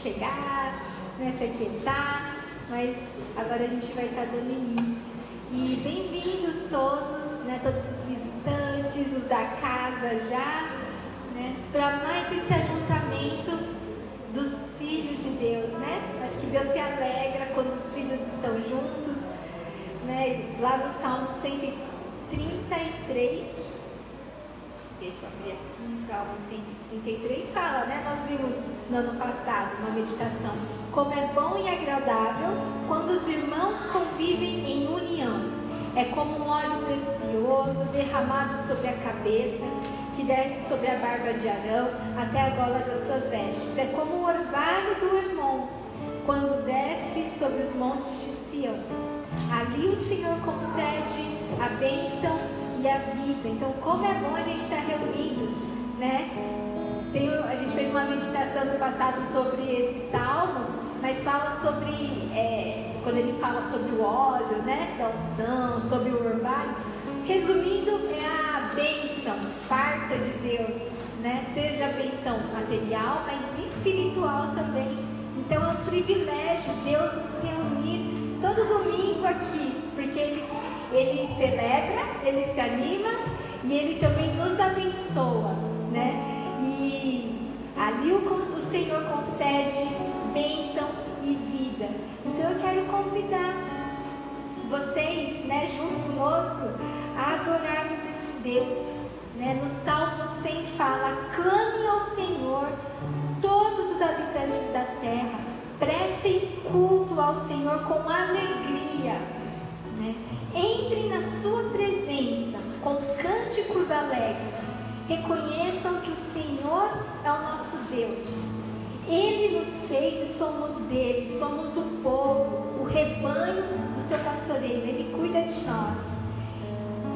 chegar, né, se aquietar, mas agora a gente vai estar dando início. E bem-vindos todos, né, todos os visitantes, os da casa já, né, para mais esse ajuntamento dos filhos de Deus, né? Acho que Deus se alegra quando os filhos estão juntos, né? Lá no Salmo 133, deixa eu abrir aqui, Salmo 133 fala, né? Nós vimos no ano passado uma meditação, como é bom e agradável quando os irmãos convivem em união. É como um óleo precioso derramado sobre a cabeça, que desce sobre a barba de Arão até a gola das suas vestes. É como o orvalho do Hermon, quando desce sobre os montes de Sião. Ali o Senhor concede a bênção e a vida. Então, como é bom a gente estar reunido, né? A gente fez uma meditação no passado sobre esse salmo, mas fala sobre, quando ele fala sobre o óleo, né? Da unção, sobre o orvalho. Resumindo, é a bênção farta de Deus, né? Seja a bênção material, mas espiritual também. Então é um privilégio Deus nos reunir todo domingo aqui, porque Ele celebra, Ele se anima e Ele também nos abençoa, né? E ali o Senhor concede bênção e vida. Então eu quero convidar vocês, né, junto conosco, a adorarmos esse Deus, né? No Salmo 100 fala: clame ao Senhor todos os habitantes da terra, prestem culto ao Senhor com alegria, né? Entrem na sua presença com cânticos alegres, reconheçam que o Senhor é o nosso Deus. Ele nos fez e somos dele, somos o povo, o rebanho do seu pastoreio, ele cuida de nós.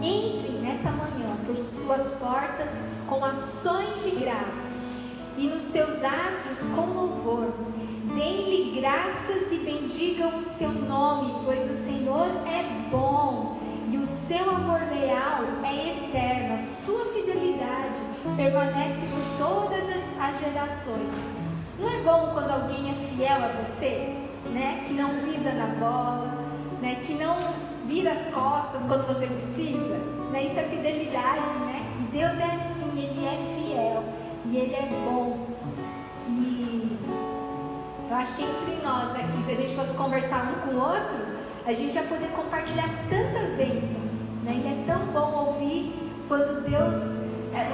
Entrem nessa manhã por suas portas com ações de graça e nos seus átrios com louvor. Deem-lhe graças e bendigam o seu nome, pois o Senhor é bom e o seu amor leal é eterno. A sua fidelidade permanece por todas as gerações. Não é bom quando alguém é fiel a você, né? Que não pisa na bola, né? Que não vira as costas quando você precisa, né? Isso é fidelidade, né? E Deus é assim, Ele é fiel e Ele é bom. E eu acho que entre nós aqui, se a gente fosse conversar um com o outro, a gente ia poder compartilhar tantas bênçãos, né? E é tão bom ouvir quando Deus,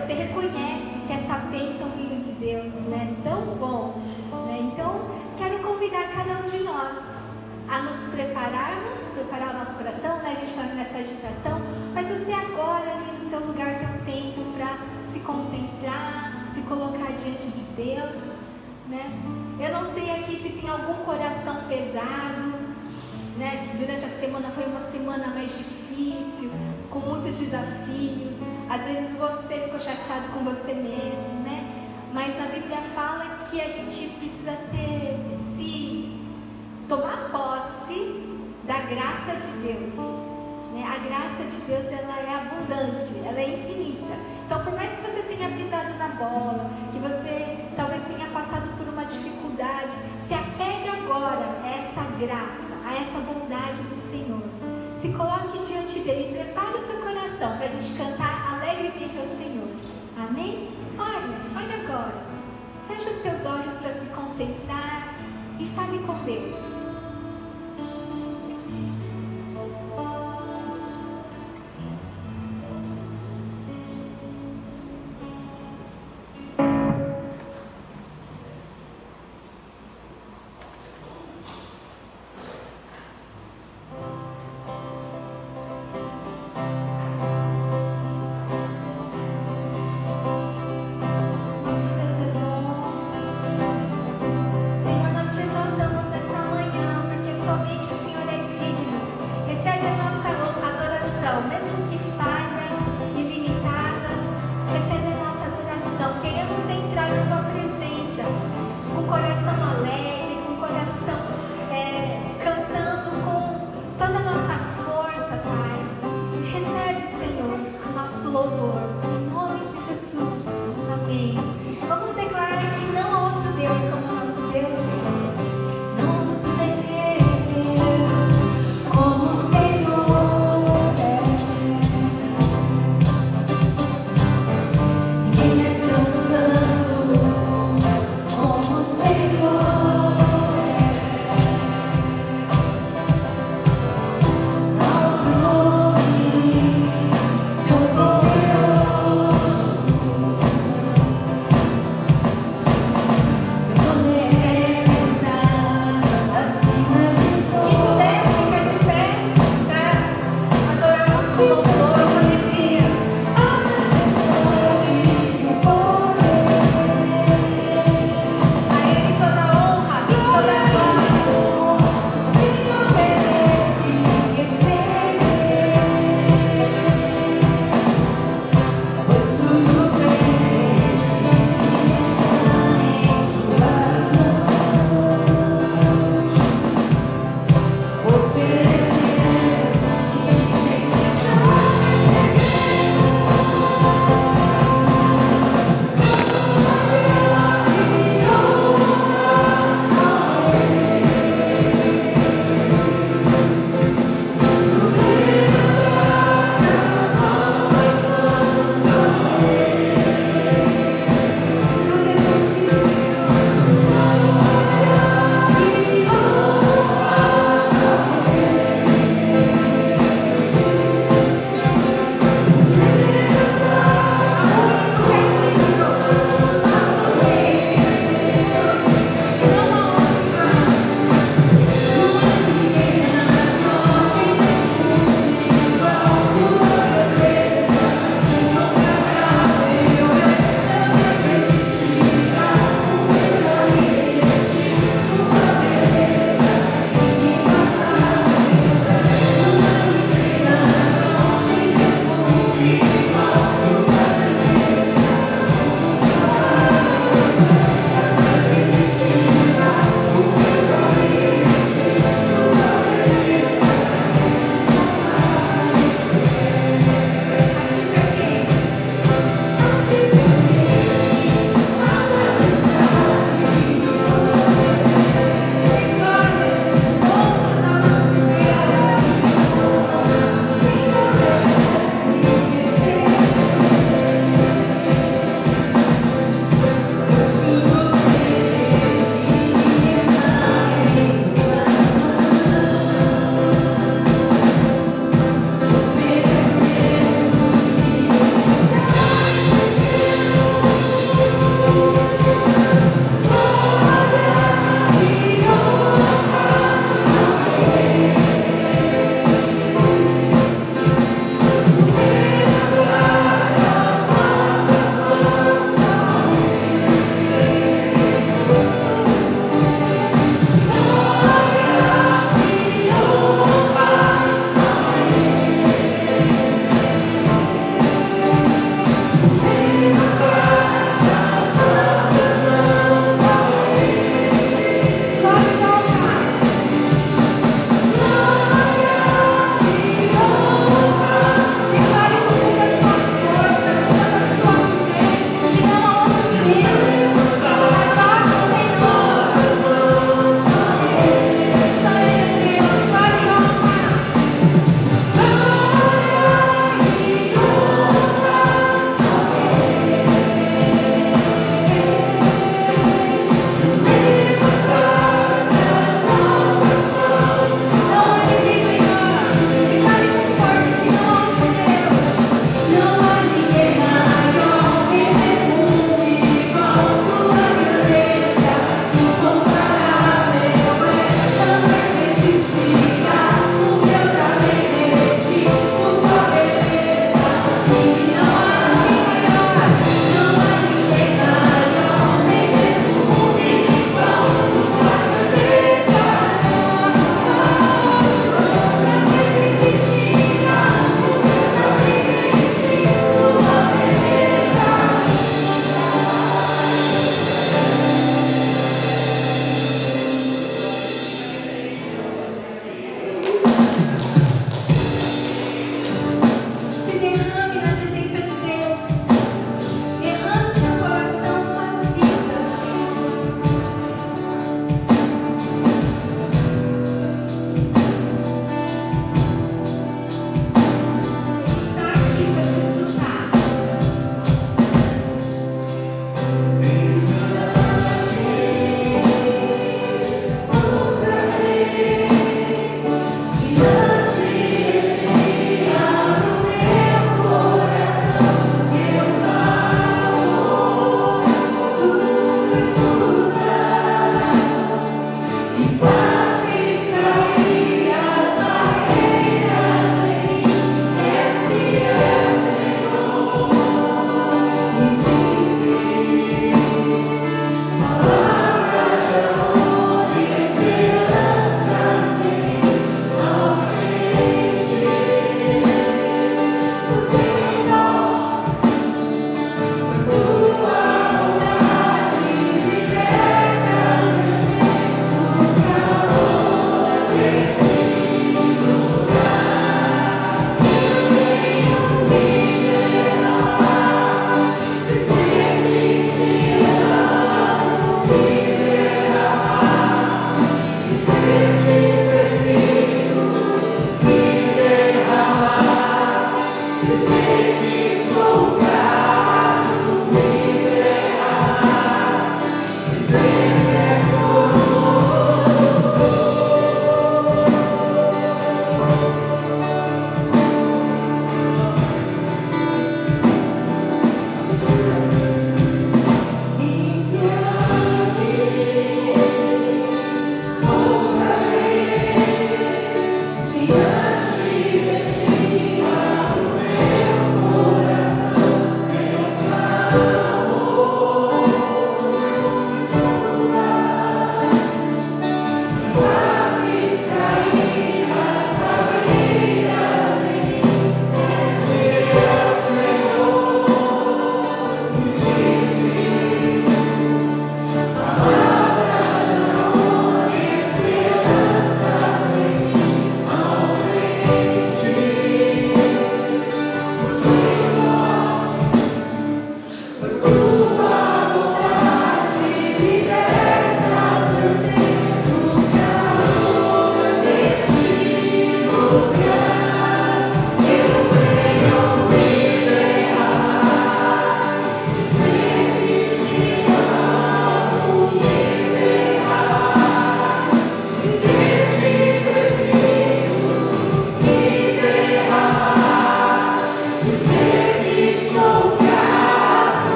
você reconhece que essa bênção veio de Deus, né? Tão bom, né? Então, quero convidar cada um de nós a nos preparar o nosso coração, né? A gente está nessa agitação, mas você agora ali no seu lugar tem um tempo para se concentrar, se colocar diante de Deus, né? Eu não sei aqui se tem algum coração pesado, né? Que durante a semana foi uma semana mais difícil, com muitos desafios. Às vezes você ficou chateado com você mesmo, né? Mas na Bíblia fala que a gente precisa tomar posse da graça de Deus, né? A graça de Deus, ela é abundante, ela é infinita. Então, por mais que você tenha pisado na bola, que você talvez tenha passado por uma dificuldade, se apegue agora a essa graça, a essa bondade do Senhor. Se coloque diante dele, prepare o seu coração para a gente cantar alegremente ao Senhor. Amém? Olha agora. Feche os seus olhos para se concentrar e fale com Deus. Deus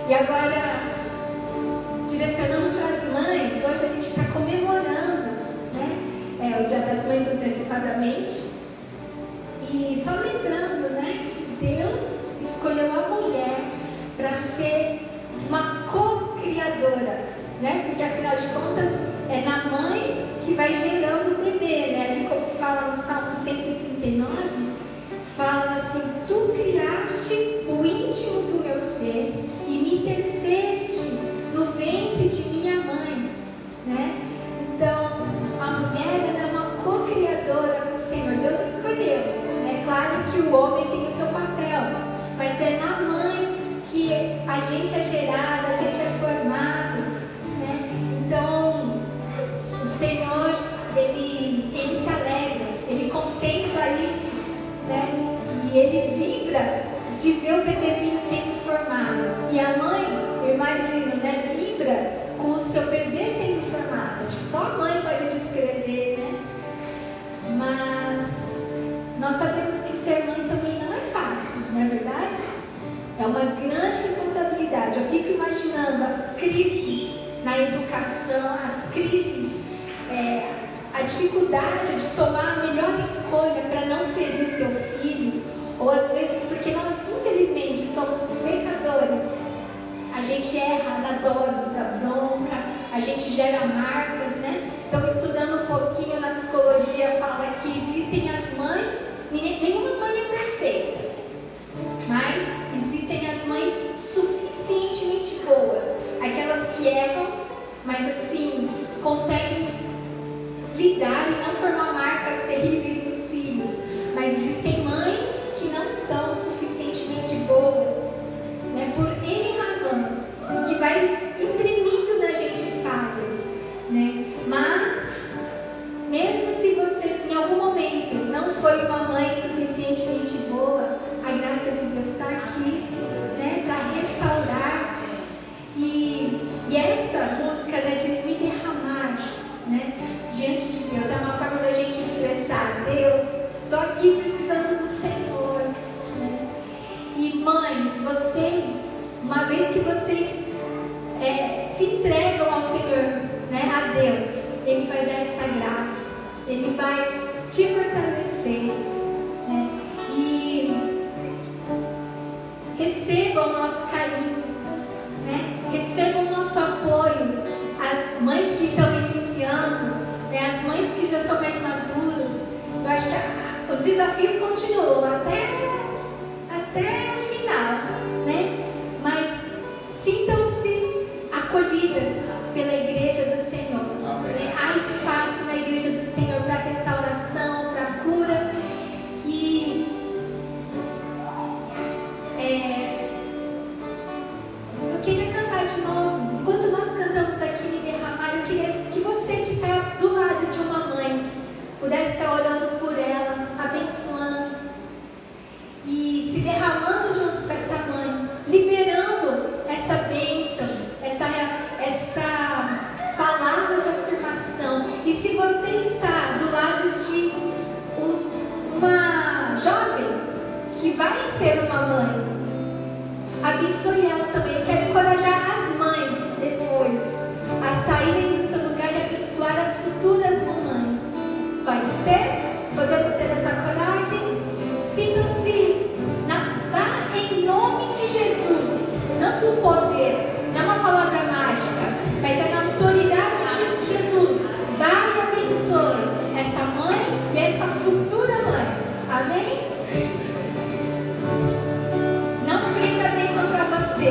E agora, direcionando para as mães, hoje a gente está comemorando, né? O Dia das Mães antecipadamente. E só lembrando, né, que Deus escolheu a mulher para ser uma co-criadora, né? Porque afinal de contas é na mãe que vai gerando o bebê, né? Ali como fala no Salmo 139, fala assim: tu criaste o íntimo do meu ser e me teceste no ventre de minha mãe, né? Então a mulher é uma co-criadora com o Senhor. Deus escolheu. É claro que o homem tem o seu papel, mas é na mãe que a gente é gerado, a gente é formado, né? Então, o Senhor, ele se alegra, ele contempla isso, né? E ele vibra de ver o bebezinho sendo formado. E a mãe, eu imagino, né? Vibra com o seu bebê sendo formado. Acho que só a mãe pode descrever, né? Mas nós sabemos que ser mãe também não é fácil, não é verdade? É uma grande responsabilidade. Eu fico imaginando as crises na educação, as crises, a dificuldade de tomar a melhor escolha para não ferir o seu filho, ou às vezes porque nós, infelizmente, somos pecadores. A gente erra na dose da bronca, a gente gera marcas, né? Então, estudando um pouquinho na psicologia, fala que existem as mães, nenhuma mãe é perfeita, mas existem as mães suficientemente boas, aquelas que erram, mas assim, conseguem lidar e não formar marcas terríveis nos filhos. Mas existem mães que não são suficientemente boas, né, por N razões, e que vai imprimindo na gente falhas, né? Mas mesmo se você em algum momento não foi uma mãe suficientemente boa, a graça de Deus está aqui, né, para restaurar. E essa música, né, de me derramar, né, diante de Deus, é uma forma da gente expressar: Deus, estou aqui precisando do Senhor, né? E mães, vocês, uma vez que vocês se entregam ao Senhor, né, a Deus, Ele vai dar essa graça, Ele vai te fortalecer, né? E recebam o nosso carinho, né? Recebam o nosso apoio. As mães que estão iniciando, né? As mães que já são mais maduras, eu acho que os desafios continuam até o final, né? Mas sintam-se acolhidas pela igreja do Senhor, né? Há espaço na igreja do Senhor para restauração, para cura. E eu queria cantar de novo. Enquanto nós cantamos aqui Me Derramar, eu queria que você que está do lado de uma mãe pudesse estar orando por ela, abençoando e se derramando junto com essa mãe, liberando essa bênção, essa palavra de afirmação. E se você está do lado de uma jovem que vai ser uma mãe, abençoe ela também. Eu quero encorajar as mães depois a saírem do seu lugar e abençoar as futuras mamães. Pode ser? Podemos ter essa coragem? Sintam-se, vá em nome de Jesus, não com poder, não é uma palavra mágica, mas é na autoridade de Jesus. Vá e abençoe essa mãe e essa futura mãe. Amém? Não prenda a bênção para você.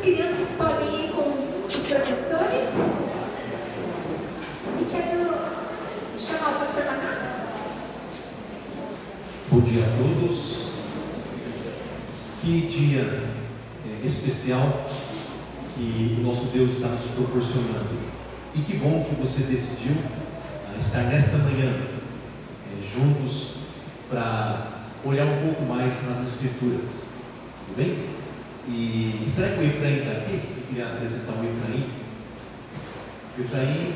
crianças podem ir com os professores. E quero chamar o pastor Maná. Bom dia a todos. Que dia especial que o nosso Deus está nos proporcionando. E que bom que você decidiu estar nesta manhã juntos para olhar um pouco mais nas Escrituras. Tudo bem? E será que o Efraim está aqui? Eu queria apresentar o Efraim. O Efraim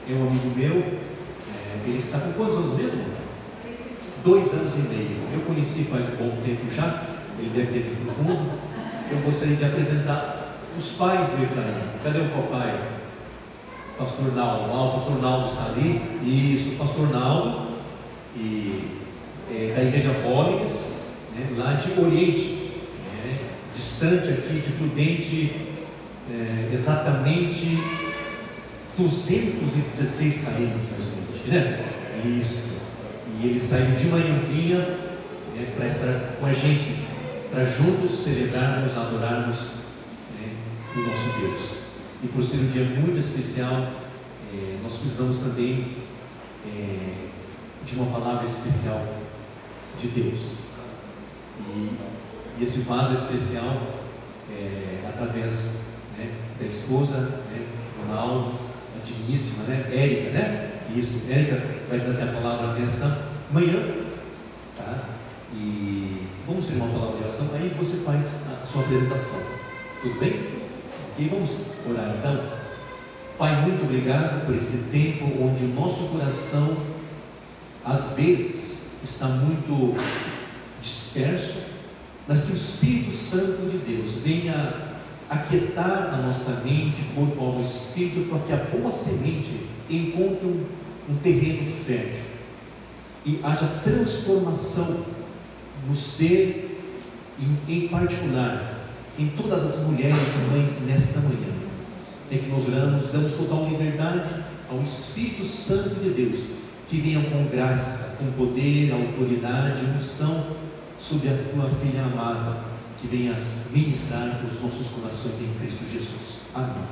é um amigo meu. Ele está com quantos anos mesmo? 2 anos e meio. Eu conheci faz um bom tempo já. Ele deve ter vindo no fundo. Eu gostaria de apresentar os pais do Efraim. Cadê o papai? Pastor Naldo. O pastor Naldo está ali. Isso, o pastor Naldo. E da Igreja Póligas, lá de Oriente, distante aqui de Prudente, exatamente 216 km mais ou menos, Isso. E ele saiu de manhãzinha para estar com a gente, para juntos celebrarmos, adorarmos o nosso Deus. E por ser um dia muito especial, nós precisamos também de uma palavra especial de Deus. E esse vaso especial através da esposa, Ronaldo, a digníssima, Érica, Isso, Érica vai trazer a palavra nesta manhã, tá? E vamos ter uma palavra de oração, aí você faz a sua apresentação, tudo bem? E vamos orar então. Pai, muito obrigado por esse tempo onde o nosso coração às vezes está muito disperso, mas que o Espírito Santo de Deus venha aquietar a nossa mente, corpo, alma e espírito, para que a boa semente encontre um terreno fértil e haja transformação no ser, em particular, em todas as mulheres e mães nesta manhã. É que nós oramos, damos total liberdade ao Espírito Santo de Deus, que venha com graça, com poder, autoridade, unção sobre a tua filha amada, que venha ministrar os nossos corações em Cristo Jesus. Amém.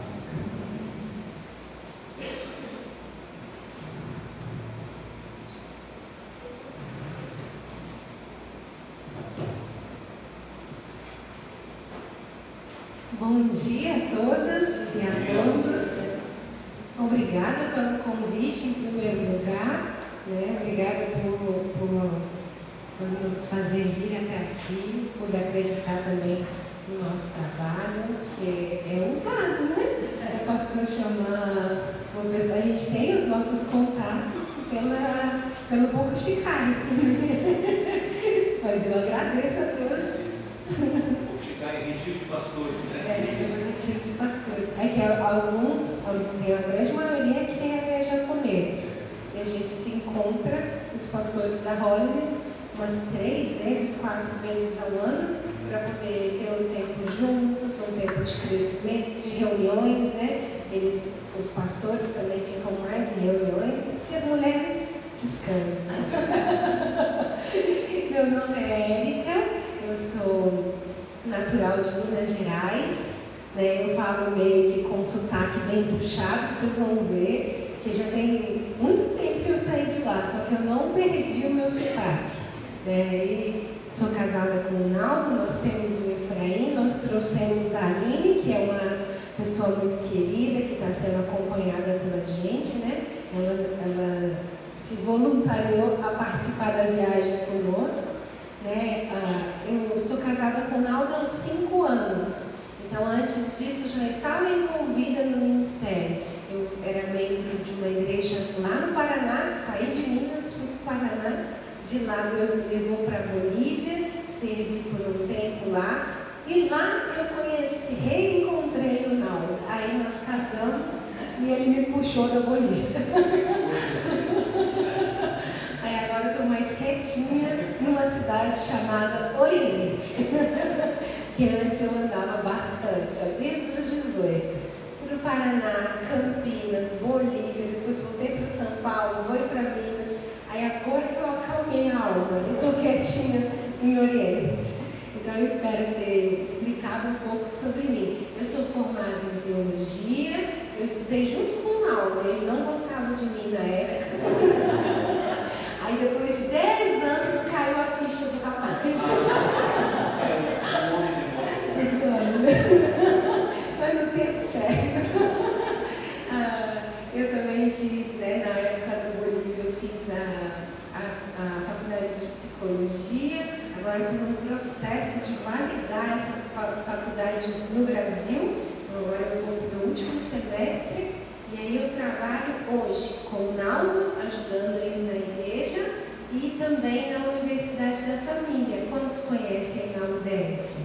Bom dia a todas e a todos. Obrigada pelo convite em primeiro lugar, Obrigada por nos fazer vir até aqui, por acreditar também no nosso trabalho, que é usado, O pastor chamar uma pessoa, a gente tem os nossos contatos pelo Porto Chicago. Mas eu agradeço a Deus. Ficar em retiro de pastores, Retiro de pastores. É que tem a grande maioria que é japonês. E a gente se encontra, os pastores da Holiness, umas 3 vezes, 4 vezes ao ano, para poder ter um tempo juntos, um tempo de crescimento, de reuniões, os pastores também ficam mais em reuniões, e as mulheres descansam. Meu nome é Érica, eu sou natural de Minas Gerais, Eu falo meio que com sotaque bem puxado, que vocês vão ver, que já tem muito tempo que eu saí de lá, só que eu não perdi o meu sotaque. E sou casada com o Naldo, nós temos o Efraim, nós trouxemos a Aline, que é uma pessoa muito querida, que está sendo acompanhada pela gente, Ela se voluntariou a participar da viagem conosco. Eu sou casada com o Naldo há uns 5 anos, então antes disso eu já estava envolvida no ministério. Eu era membro de uma igreja lá no Paraná, saí de Minas, fui para o Paraná, de lá Deus me levou para a Bolívia, servi por um tempo lá, e lá eu reencontrei o Naldo. Aí nós casamos e ele me puxou da Bolívia. Aí agora eu estou mais quietinha numa cidade chamada Oriente, que antes eu andava bastante, desde os 18. Para o Paraná, Campinas, Bolívia, depois voltei para São Paulo, fui para Minas. Aí agora que eu acalmei a alma, eu estou quietinha em Oriente. Então eu espero ter explicado um pouco sobre mim. Eu sou formada em teologia, eu estudei junto com o Naldo, ele não gostava de mim na época. Aí depois de 10 anos caiu a ficha do rapaz. Foi no tempo certo. Eu também fiz, na época do Bolívia, eu fiz a faculdade de psicologia. Agora estou no processo de validar essa faculdade no Brasil. Agora eu vou no meu último semestre. E aí eu trabalho hoje com o Naldo, ajudando ele na igreja, e também na Universidade da Família. Quantos conhecem a UDF?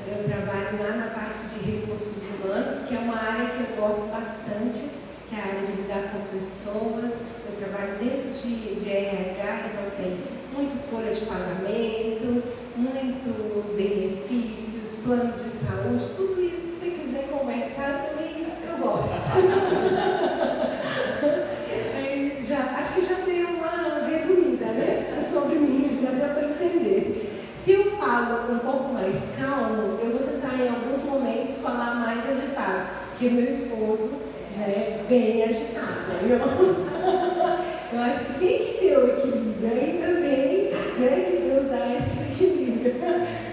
Eu trabalho lá na parte de recursos humanos, que é uma área que eu gosto bastante, que é a área de lidar com pessoas. Eu trabalho dentro de RH, então tem muito folha de pagamento, muito benefícios, plano de saúde, tudo isso, se você quiser conversar, também eu gosto. Acho que já dei uma resumida, sobre mim, já deu para entender. Se eu falo um pouco mais calmo, eu vou tentar em alguns momentos falar mais agitado, porque o meu esposo já é bem agitado. Eu acho que tem que ter o equilíbrio, aí também que Deus dá esse equilíbrio,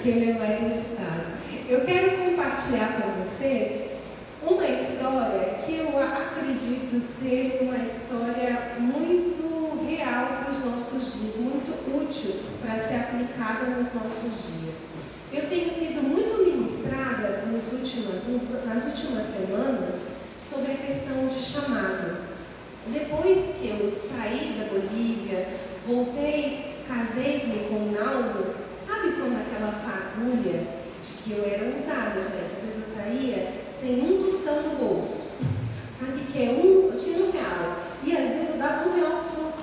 que ele é mais agitado. Eu quero compartilhar com vocês uma história que eu acredito ser uma história muito real para os nossos dias, muito útil para ser aplicada nos nossos dias. Eu tenho sido muito ministrada nas últimas semanas sobre a questão de chamado. Depois que eu saí da Bolívia, voltei, casei-me com o Naldo, sabe quando aquela fagulha de que eu era usada, gente? Às vezes eu saía sem um tostão no bolso. Sabe que eu tinha R$1. E às vezes eu dava R$1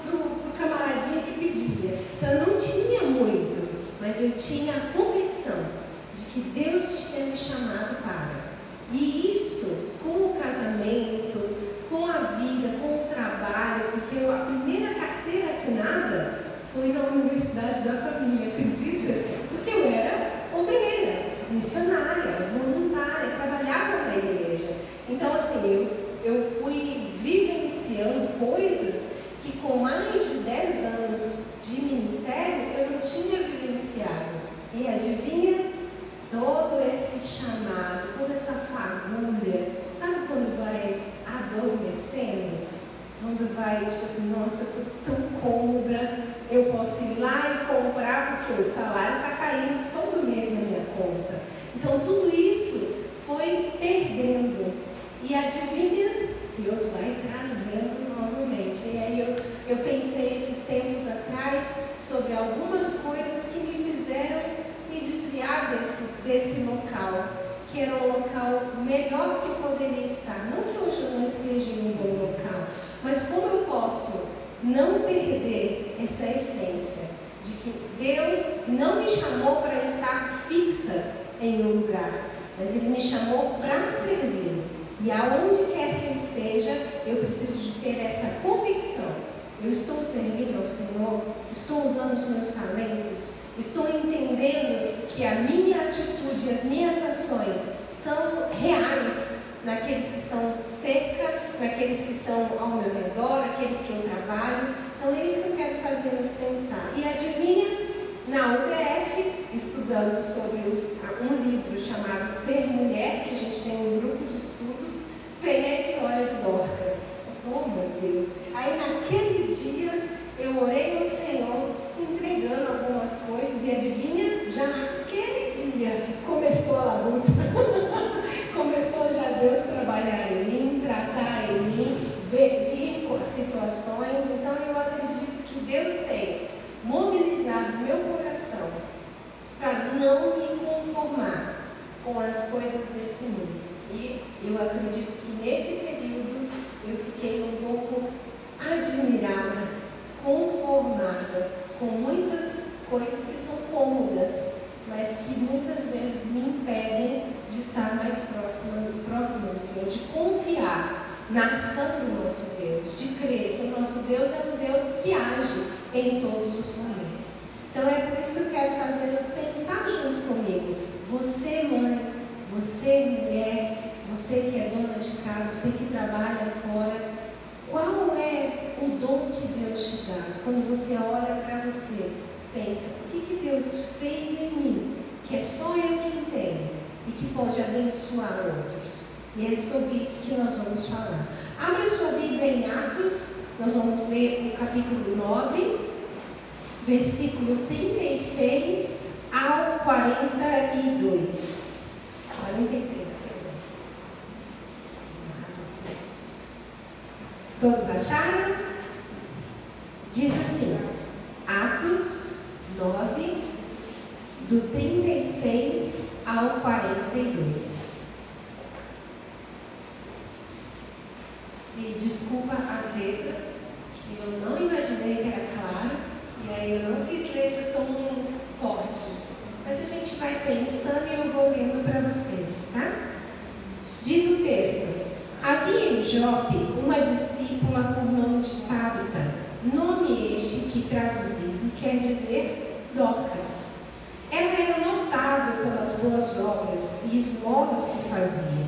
pro camaradinho que pedia. Então eu não tinha muito, mas eu tinha a convicção de que Deus tinha me chamado para. E isso, com o casamento, com a vida, com o trabalho, porque a primeira carteira assinada foi na Universidade da Família, acredita? Porque eu era obreira, missionária, voluntária, trabalhava na igreja. Então, assim, eu fui vivenciando coisas que com mais de 10 anos de ministério eu não tinha vivenciado. E adivinha? Todo esse chamado, toda essa fagulha, sabe quando vai adormecendo? Quando vai, tipo assim, nossa, eu estou tão cômoda, eu posso ir lá e comprar, porque o salário está caindo todo mês na minha conta. Então, tudo isso foi perdendo. E adivinha? Deus vai trazendo novamente. E aí eu pensei esses tempos atrás sobre algumas coisas que me fizeram me desviar desse local, que era um local melhor que poderia estar. Não que hoje eu não esteja em um bom local, mas como eu posso não perder essa essência de que Deus não me chamou para estar fixa em um lugar, mas Ele me chamou para servir. E aonde quer que eu esteja, eu preciso de ter essa convicção. Eu estou servindo ao Senhor, estou usando os meus talentos, estou entendendo que a minha atitude, as minhas ações são reais naqueles que estão cerca, naqueles que estão ao meu redor, naqueles que eu trabalho. Então é isso que eu quero fazer-nos pensar. E adivinha? Na UDF, estudando sobre um livro chamado Ser Mulher, que a gente tem um grupo de estudos, vem a história de Dorcas. Oh meu Deus! Aí naquele dia eu orei ao Senhor, entregando algumas coisas, e adivinha? Já naquele dia começou a luta. Começou já Deus trabalhar em mim, tratar em mim, vir com as situações. Então eu acredito que Deus tem mobilizado meu coração para não me conformar com as coisas desse mundo. E eu acredito que nesse período eu fiquei um pouco admirada, conformada com muitas coisas que são cômodas, mas que muitas vezes me impedem de estar mais próximo do Senhor, de confiar na ação do nosso Deus, de crer que o nosso Deus é um Deus que age em todos os momentos. Então é por isso que eu quero fazê-las pensar junto comigo. Você, mãe, você, você que trabalha fora, qual é o dom que Deus te dá? Quando você olha para você, pensa, o que Deus fez em mim, que é só eu quem tenho, e que pode abençoar outros? E é sobre isso que nós vamos falar. Abra sua Bíblia em Atos, nós vamos ler o capítulo 9, versículo 36 ao 42. 43, todos acharam? Diz assim, Atos 9, do 36 ao 42. E desculpa as letras, que eu não imaginei que era claro, e aí eu não fiz letras tão fortes. Mas a gente vai pensando e eu vou lendo para vocês, tá? Diz o texto: havia em Jope uma discípula por nome de Tabita, nome este que traduzido quer dizer Dorcas. Ela era notável pelas boas obras e esmolas que fazia.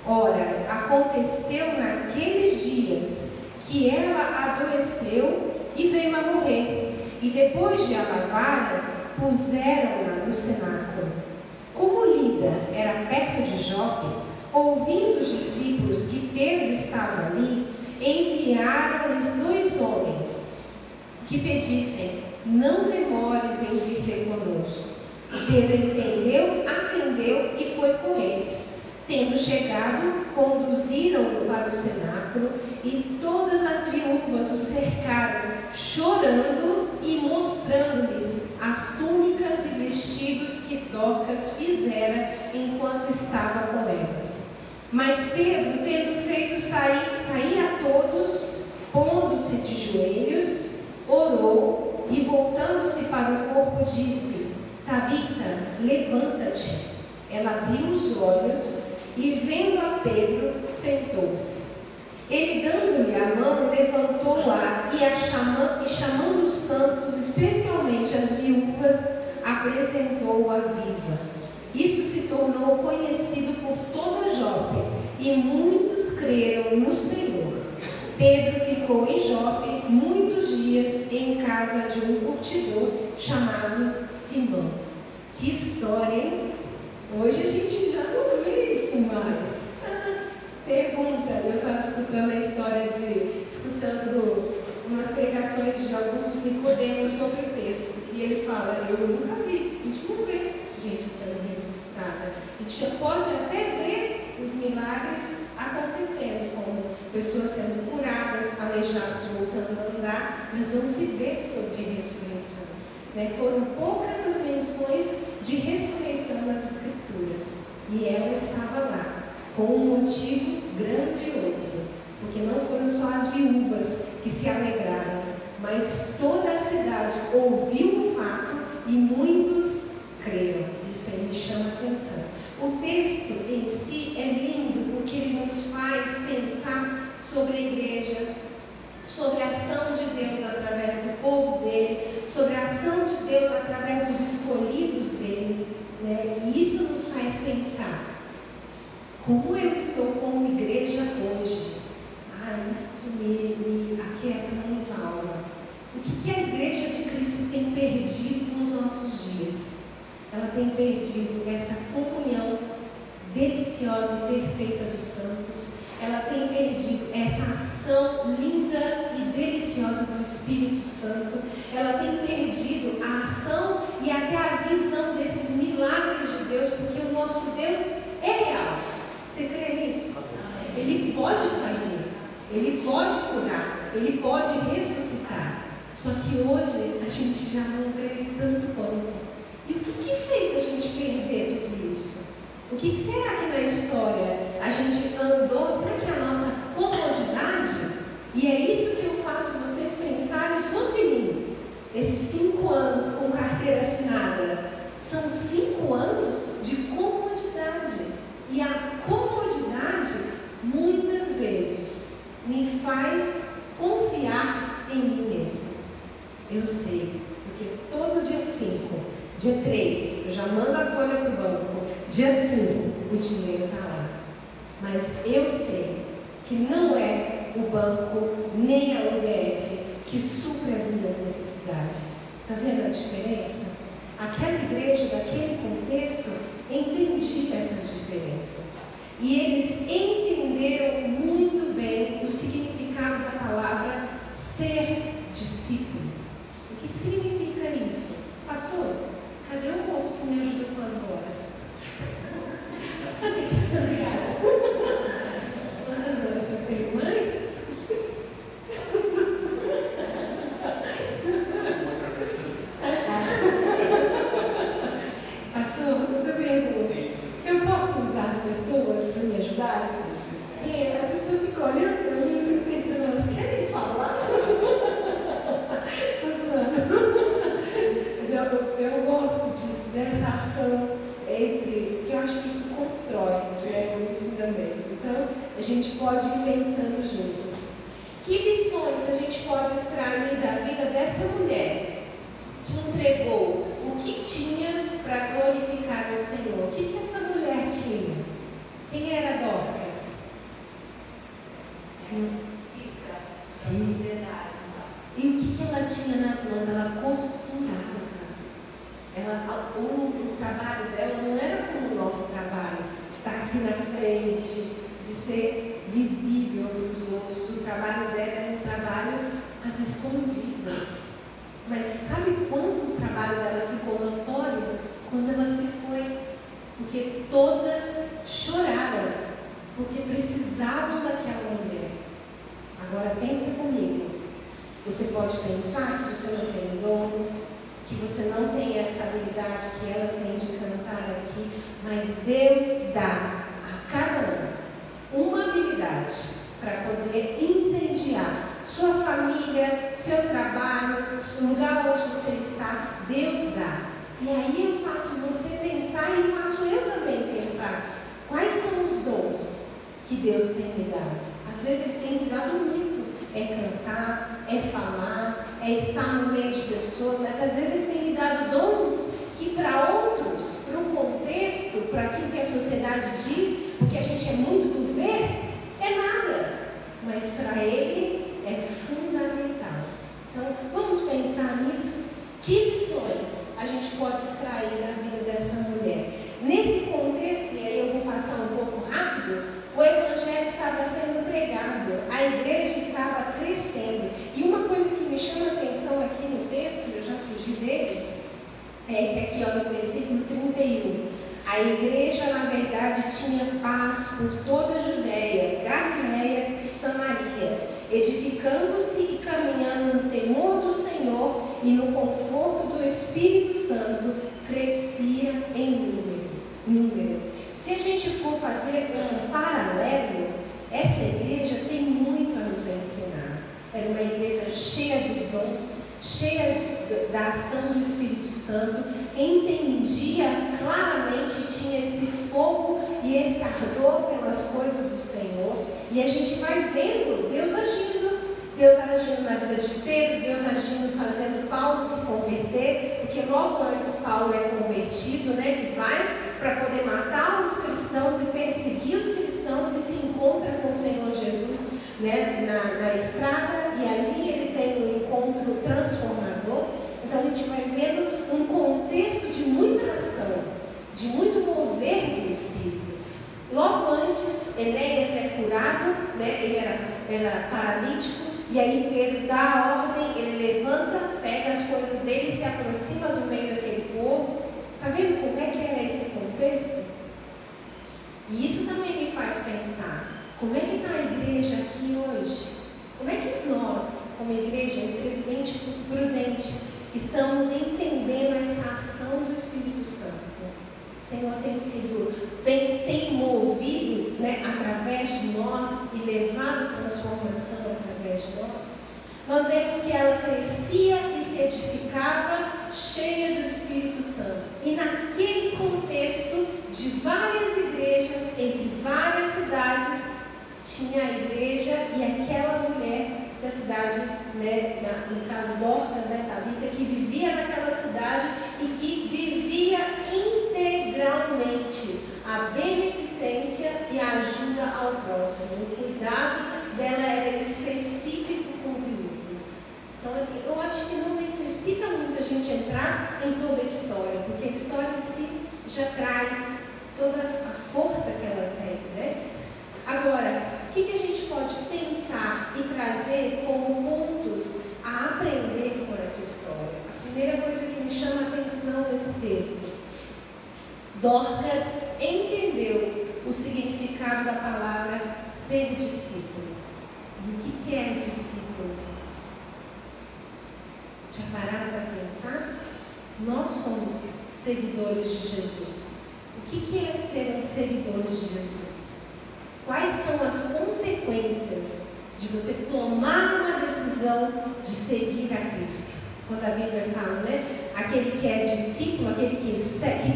Ora, aconteceu naqueles dias que ela adoeceu e veio a morrer, e depois de a lavarem, puseram-na no cenáculo. Como Lida era perto de Jope, ouvindo os discípulos que Pedro estava ali, enviaram-lhes 2 homens que pedissem: não demores em vir ter conosco. Pedro entendeu, atendeu e foi com eles. Tendo chegado, conduziram-no para o cenáculo, e todas as viúvas o cercaram, chorando e mostrando-lhes as túnicas e vestidos que Dorcas fizera enquanto estava com elas. Mas Pedro, tendo feito sair a todos, pondo-se de joelhos, orou e, voltando-se para o corpo, disse: Tabita, levanta-te. Ela abriu os olhos e, vendo a Pedro, sentou-se. Ele, dando-lhe a mão, levantou-a e, chamando os santos, especialmente as viúvas, apresentou-a viva. Isso se tornou conhecido por toda Jope, e muitos creram no Senhor. Pedro ficou em Jope muitos dias em casa de um curtidor chamado Simão. Que história, hein? Hoje a gente já não vê isso mais. Pergunta, eu estava escutando umas pregações de Augusto Nicodemo sobre o texto, e ele fala: eu nunca vi, a gente não vê gente sendo ressuscitada. A gente pode até ver os milagres acontecendo, como pessoas sendo curadas, aleijados voltando a andar, mas não se vê sobre ressurreição. Foram poucas as menções de ressurreição nas Escrituras, e ela estava lá, com um motivo grandioso, porque não foram só as viúvas que se alegraram, mas toda a cidade ouviu o fato e muitos creram. Isso aí me chama a atenção. O texto em si é lindo porque ele nos faz pensar sobre a igreja, sobre a ação de Deus através do povo dele, sobre a ação de Deus através dos escolhidos dele, E isso nos faz pensar: como eu estou como igreja hoje? Isso me aquieta muito a alma. O que a igreja de Cristo tem perdido nos nossos dias? Ela tem perdido essa comunhão deliciosa e perfeita dos santos. Ela tem perdido essa ação linda e deliciosa do Espírito Santo. Ela tem perdido a ação e até a visão desses milagres de Deus, porque o nosso Deus é real. Você crê nisso? Ele pode fazer, Ele pode curar, Ele pode ressuscitar. Só que hoje a gente já não crê tanto quanto. E o que fez a gente perder tudo isso? O que será que na história a gente andou? Será que é a nossa comodidade? E é isso que eu faço vocês pensarem sobre mim. Esses 5 anos com carteira assinada são 5 anos de comodidade. E a comodidade, muitas vezes, me faz confiar em mim mesmo. Eu sei, porque todo dia 5, dia 3, eu já mando a folha para o banco. Dia 5, o dinheiro está lá. Mas eu sei que não é o banco nem a UDF que supre as minhas necessidades. Está vendo a diferença? Aquela igreja, daquele contexto, entendia essas diferenças. E eles entenderam muito bem o significado da palavra ser discípulo. O que significa isso? Pastor, cadê o moço que me ajuda com as horas? Obrigada. Quantas horas eu tenho mais? Pastor, outra pergunta. Eu posso usar as pessoas para me ajudar? As pessoas ficam olhando para mim e pensando, elas querem falar? Estou zoando. Mas eu gosto disso, dessa ação porque eu acho que isso constrói, né, o ensinamento. Então, a gente pode ir pensando juntos. Que lições a gente pode extrair da vida dessa mulher que entregou o que tinha para glorificar o Senhor? O que essa mulher tinha? Quem era Dorcas? Rica da sociedade. E o que ela tinha nas mãos? Ela costurava. O trabalho dela não era como o nosso trabalho, de estar aqui na frente, de ser visível para os outros. O trabalho dela era um trabalho às escondidas. Mas sabe quando o trabalho dela ficou notório? Quando ela se foi. Porque todas choraram, porque precisavam daquela mulher. Agora pensa comigo. Você pode pensar que você não tem dons, que você não tem essa habilidade que ela tem de cantar aqui, mas Deus dá a cada um uma habilidade para poder incendiar sua família, seu trabalho, o lugar onde você está. Deus dá. E aí eu faço você pensar e faço eu também pensar quais são os dons que Deus tem me dado. Às vezes Ele tem me dado muito. É cantar, é falar, é estar no meio de pessoas, mas às vezes Ele tem me dado dons que para outros, para um contexto, para aquilo que a sociedade diz, porque a gente é muito do ver, é nada. Mas para Ele é fundamental. Então, vamos pensar nisso. Que lições a gente pode extrair da vida dessa mulher? Nesse contexto, e aí eu vou passar um pouco rápido, o Evangelho estava sendo pregado, a igreja estava crescendo. E uma coisa que me chama a atenção aqui no texto, eu já fugi dele, é que aqui no versículo 31, a igreja na verdade tinha paz por toda a Judéia, Galiléia e Samaria, edificando-se e caminhando no temor do Senhor e no conforto do Espírito Santo, crescia em número. Se a gente for fazer um paralelo, essa igreja tem muito a nos ensinar. Era uma igreja cheia dos dons, cheia da ação do Espírito Santo, entendia claramente, tinha esse fogo e esse ardor pelas coisas do Senhor. E a gente vai vendo Deus agindo na vida de Pedro, Deus agindo, fazendo Paulo se converter, porque logo antes Paulo é convertido, né? Ele vai para poder matar os cristãos e perseguir os cristãos, e se encontra com o Senhor Jesus, né, na estrada, e ali ele tem um encontro transformador. Então a gente vai vendo um contexto de muita ação, de muito mover do Espírito. Logo antes, Enéas é curado, né, ele era paralítico, e aí Pedro dá a ordem, ele levanta, pega as coisas dele, se aproxima do meio daquele povo. Está vendo como é que era esse contexto? E isso também me faz pensar, como é que está a igreja aqui hoje? Como é que nós, como igreja, Presidente Prudente, estamos entendendo essa ação do Espírito Santo? O Senhor tem movido, né, através de nós e levado transformação através de nós. Nós vemos que ela crescia e se edificava cheia do Espírito Santo. E naquele contexto de várias igrejas, entre várias cidades, tinha a igreja e aquela mulher da cidade, né, no caso Dorcas, né, Tabita, que vivia naquela cidade e que vivia integralmente a beneficência e a ajuda ao próximo. O cuidado dela era específico com viúvas. Então, eu acho que não necessita muito a gente entrar em toda a história, porque a história em si já traz toda a força que ela tem, né? Agora, o que a gente pode pensar e trazer como pontos a aprender com essa história? A primeira coisa que me chama a atenção nesse texto: Dorcas entendeu o significado da palavra ser discípulo. E o que é discípulo? Já pararam para pensar? Nós somos seguidores de Jesus. O que é ser um seguidor de Jesus? Quais são as consequências de você tomar uma decisão de seguir a Cristo? Quando a Bíblia fala, né? Aquele que é discípulo, aquele que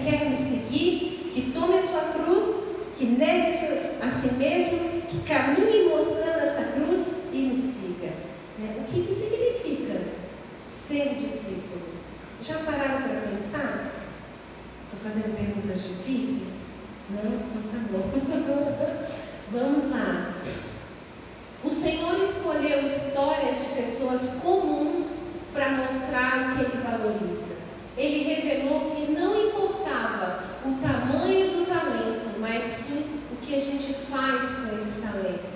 quer me seguir, que tome a sua cruz, que negue a si mesmo, que caminhe mostrando essa cruz e me siga. Né? O que significa ser discípulo? Já pararam para pensar? Estou fazendo perguntas difíceis? Não? Então tá bom. Vamos lá. O Senhor escolheu histórias de pessoas comuns para mostrar o que Ele valoriza. Ele revelou que não importava o tamanho do talento, mas sim o que a gente faz com esse talento.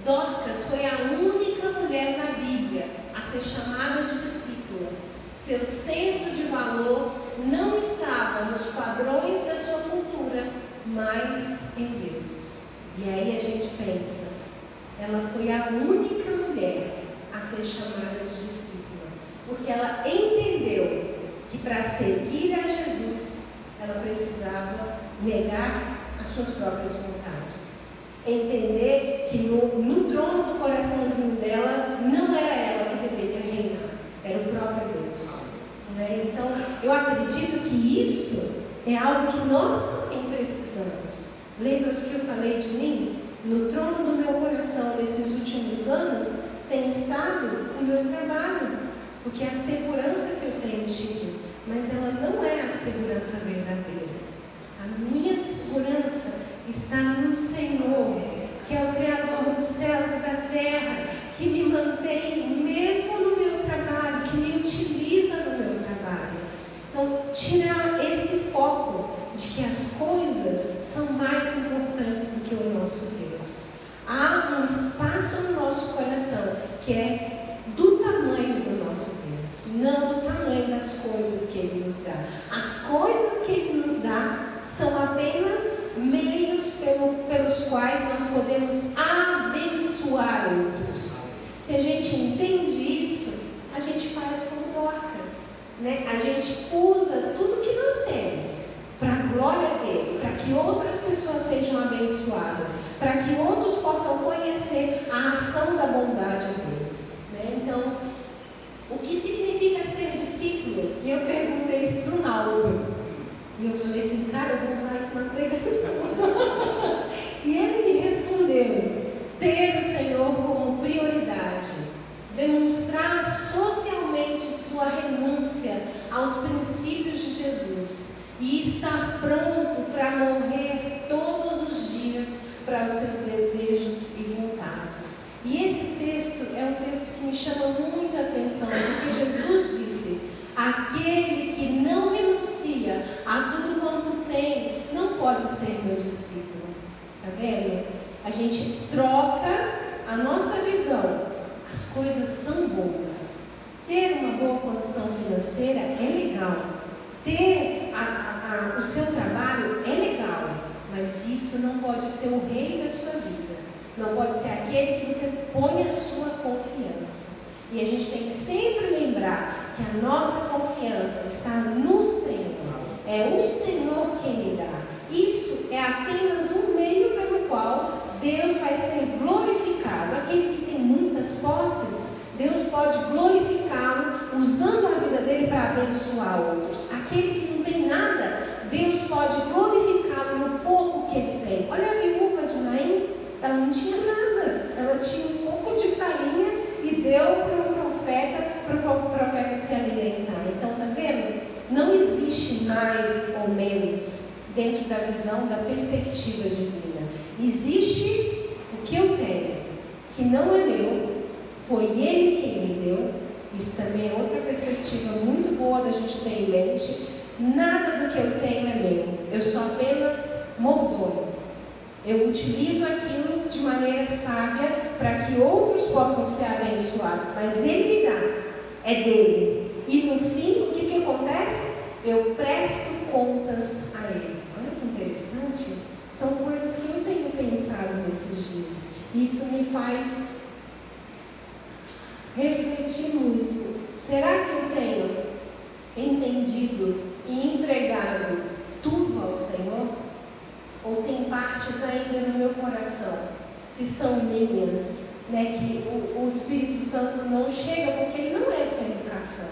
Dorcas foi a única mulher na Bíblia a ser chamada de discípula. Seu senso de valor não estava nos padrões da sua cultura, mas em Deus. E aí a gente pensa, ela foi a única mulher a ser chamada de discípula, porque ela entendeu que para seguir a Jesus, ela precisava negar as suas próprias vontades. Entender que no trono do coraçãozinho dela, não era ela que deveria reinar, era o próprio Deus. Né? Então, eu acredito que isso é algo que nós também precisamos. Lembra do que eu falei de mim? No trono do meu coração, nesses últimos anos, tem estado o meu trabalho, porque é a segurança que eu tenho tido, mas ela não é a segurança verdadeira. A minha segurança está no Senhor, que é o Criador dos céus e da terra, que me mantém mesmo no meu trabalho, que me utiliza no meu trabalho. Então, tirar esse foco de que as coisas são mais importantes do que o nosso Deus. Há um espaço no nosso coração que é do tamanho do nosso Deus, não do tamanho das coisas que Ele nos dá. As coisas que Ele nos dá são apenas meios pelos quais nós podemos abençoar outros. Se a gente entende isso, a gente faz como Dorcas, né? A gente usa tudo que nós temos para a glória dele, para que outras pessoas sejam abençoadas, para que outros possam conhecer a ação da bondade dele. Né? Então, o que significa ser discípulo? E eu perguntei isso para o Nauro. E eu falei assim, cara, eu vou usar isso na pregação. E ele me respondeu: ter o Senhor como prioridade, demonstrar socialmente sua renúncia aos princípios de Jesus e estar pronto para morrer todos os dias para os seus desejos e vontades. E esse texto é um texto que me chama muita atenção, porque Jesus disse: aquele que não renuncia a tudo quanto tem, não pode ser meu discípulo. Está vendo? A gente troca a nossa visão. As coisas são boas. Ter uma boa condição financeira é legal. Ter o seu trabalho é legal. Mas isso não pode ser o rei da sua vida. Não pode ser aquele que você põe a sua confiança. E a gente tem que sempre lembrar que a nossa confiança está no Senhor. É o Senhor quem me dá. Isso é apenas um meio pelo qual Deus vai ser glorificado. Aquele que tem muitas posses, Deus pode glorificá-lo usando a vida dele para abençoar outros. Aquele que não tem nada, Deus pode glorificá-lo no pouco que ele tem. Olha a viúva de Naim, ela não tinha nada. Ela tinha um pouco de farinha e deu para o profeta se alimentar. Então, está vendo? Não existe mais ou menos dentro da visão, da perspectiva divina. Existe que não é meu, foi Ele quem me deu. Isso também é outra perspectiva muito boa da gente ter em mente. Nada do que eu tenho é meu, eu sou apenas mordomo. Eu utilizo aquilo de maneira sábia para que outros possam ser abençoados, mas Ele me dá, é dele. E no fim, o que acontece? Eu presto contas a Ele. Olha que interessante. São coisas que eu tenho pensado nesses dias. E isso me faz refletir muito. Será que eu tenho entendido e entregado tudo ao Senhor? Ou tem partes ainda no meu coração que são minhas, né? Que o Espírito Santo não chega porque ele não é essa educação.